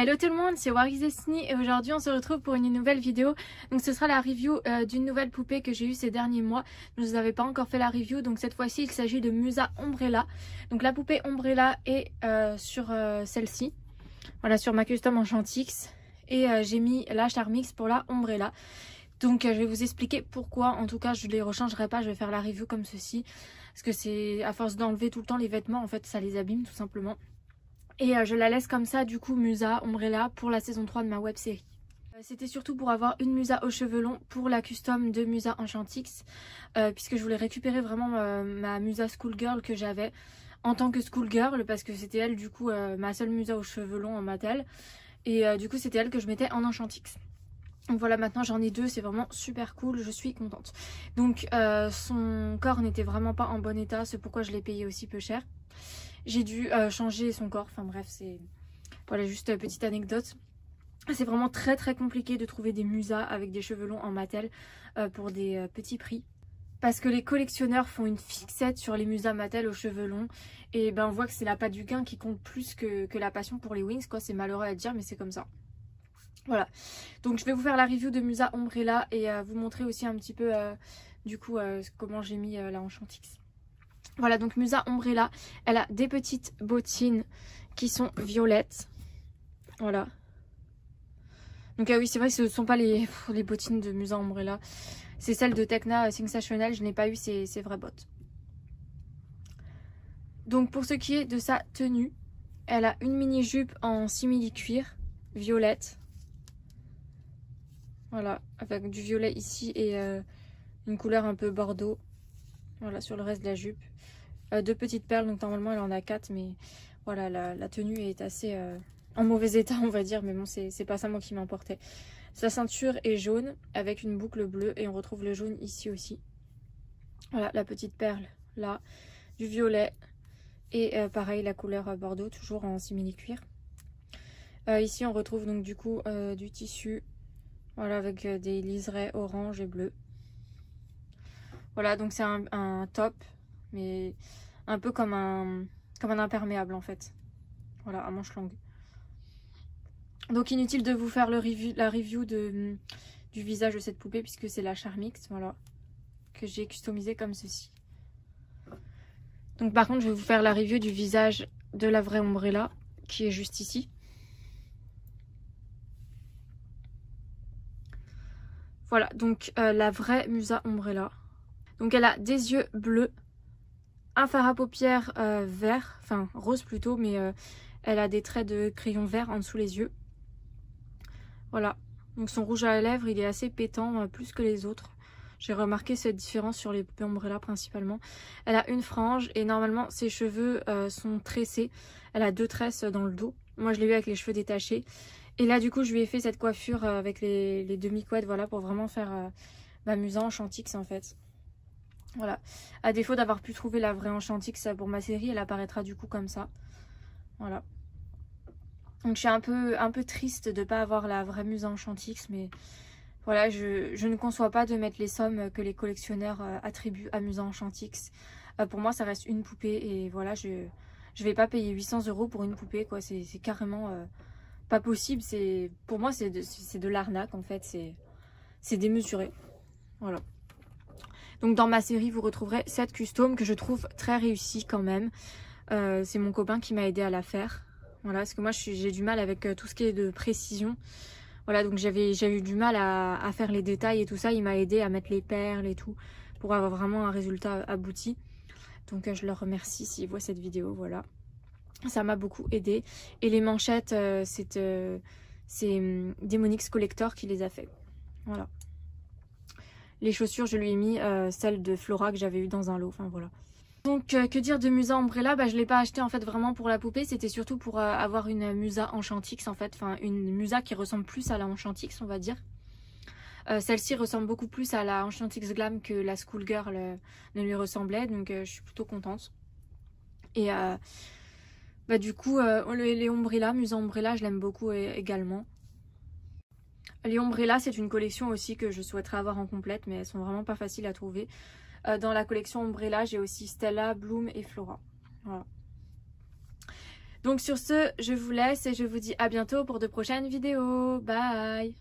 Hello tout le monde, c'est Waris Destiny et aujourd'hui on se retrouve pour une nouvelle vidéo. Donc ce sera la review d'une nouvelle poupée que j'ai eue ces derniers mois. Je ne vous avais pas encore fait la review, donc cette fois-ci il s'agit de Musa Umbrella. Donc la poupée Umbrella est sur celle-ci, voilà, sur ma custom Enchantix. Et j'ai mis la Charmix pour la Umbrella. Donc je vais vous expliquer pourquoi. En tout cas je ne les rechangerai pas, je vais faire la review comme ceci. Parce que c'est à force d'enlever tout le temps les vêtements, en fait ça les abîme tout simplement. Et je la laisse comme ça, du coup, Musa Umbrella pour la saison 3 de ma web série. C'était surtout pour avoir une Musa aux cheveux longs pour la custom de Musa Enchantix. Puisque je voulais récupérer vraiment ma Musa Schoolgirl que j'avais en tant que Schoolgirl. Parce que c'était elle, du coup, ma seule Musa aux cheveux longs en Mattel. Et du coup, c'était elle que je mettais en Enchantix. Donc voilà, maintenant j'en ai deux, c'est vraiment super cool, je suis contente. Donc son corps n'était vraiment pas en bon état, c'est pourquoi je l'ai payé aussi peu cher. J'ai dû changer son corps, enfin bref, c'est... Voilà, juste petite anecdote. C'est vraiment très compliqué de trouver des musas avec des cheveux longs en Mattel pour des petits prix. Parce que les collectionneurs font une fixette sur les musas Mattel aux cheveux longs. Et ben on voit que c'est l'appât du gain qui compte plus que la passion pour les wings, quoi. C'est malheureux à dire, mais c'est comme ça. Voilà, donc je vais vous faire la review de Musa Umbrella et vous montrer aussi un petit peu du coup comment j'ai mis la Enchantix. Voilà, donc Musa Umbrella, elle a des petites bottines qui sont violettes. Voilà. Donc oui, c'est vrai que ce ne sont pas les bottines de Musa Umbrella. C'est celles de Tecna Sensationnel, je n'ai pas eu ces vraies bottes. Donc pour ce qui est de sa tenue, elle a une mini jupe en simili-cuir violette. Voilà, avec du violet ici et une couleur un peu bordeaux. Voilà, sur le reste de la jupe. Deux petites perles, donc normalement elle en a 4, mais voilà, la tenue est assez en mauvais état, on va dire, mais bon, c'est pas ça moi qui m'importait. Sa ceinture est jaune avec une boucle bleue et on retrouve le jaune ici aussi. Voilà, la petite perle là, du violet et pareil la couleur bordeaux, toujours en simili-cuir. Ici on retrouve donc du coup du tissu. Voilà, avec des liserés orange et bleu. Voilà, donc c'est un top, mais un peu comme un imperméable en fait. Voilà, à manches longues. Donc inutile de vous faire la review du visage de cette poupée, puisque c'est la Charmix, voilà, que j'ai customisé comme ceci. Donc par contre, je vais vous faire la review du visage de la vraie Umbrella, qui est juste ici. Voilà, donc la vraie Musa Umbrella. Donc elle a des yeux bleus, un fard à paupières vert, enfin rose plutôt, mais elle a des traits de crayon vert en dessous les yeux. Voilà, donc son rouge à lèvres il est assez pétant, plus que les autres. J'ai remarqué cette différence sur les poupées Umbrella principalement. Elle a une frange et normalement ses cheveux sont tressés. Elle a deux tresses dans le dos. Moi je l'ai eu avec les cheveux détachés. Et là du coup je lui ai fait cette coiffure avec les demi-couettes, voilà, pour vraiment faire ma Musa Enchantix en fait. Voilà, à défaut d'avoir pu trouver la vraie Enchantix pour ma série, elle apparaîtra du coup comme ça. Voilà. Donc je suis un peu triste de ne pas avoir la vraie Musa Enchantix, mais voilà, je ne conçois pas de mettre les sommes que les collectionneurs attribuent à Musa Enchantix. Pour moi ça reste une poupée et voilà, je vais pas payer 800 € pour une poupée, quoi. C'est carrément pas possible. Pour moi c'est de l'arnaque en fait, c'est démesuré. Voilà. Donc dans ma série vous retrouverez cette custom que je trouve très réussie quand même. C'est mon copain qui m'a aidé à la faire. Voilà, parce que moi j'ai du mal avec tout ce qui est de précision. Voilà, donc j'avais eu du mal à faire les détails et tout ça. Il m'a aidé à mettre les perles et tout pour avoir vraiment un résultat abouti. Donc je le remercie s'il voit cette vidéo, voilà. Ça m'a beaucoup aidé. Et les manchettes, c'est Demonix Collector qui les a fait. Voilà. Les chaussures, je lui ai mis celles de Flora que j'avais eu dans un lot. Enfin voilà. Donc que dire de Musa Umbrella, je ne l'ai pas acheté en fait vraiment pour la poupée. C'était surtout pour avoir une Musa Enchantix en fait. Enfin une Musa qui ressemble plus à la Enchantix, on va dire. Celle-ci ressemble beaucoup plus à la Enchantix Glam que la Schoolgirl ne lui ressemblait. Donc je suis plutôt contente. Et du coup les Umbrella, Musa Umbrella, je l'aime beaucoup également. Les Umbrella, c'est une collection aussi que je souhaiterais avoir en complète, mais elles sont vraiment pas faciles à trouver. Dans la collection Umbrella, j'ai aussi Stella, Bloom et Flora. Voilà. Donc sur ce, je vous laisse et je vous dis à bientôt pour de prochaines vidéos. Bye!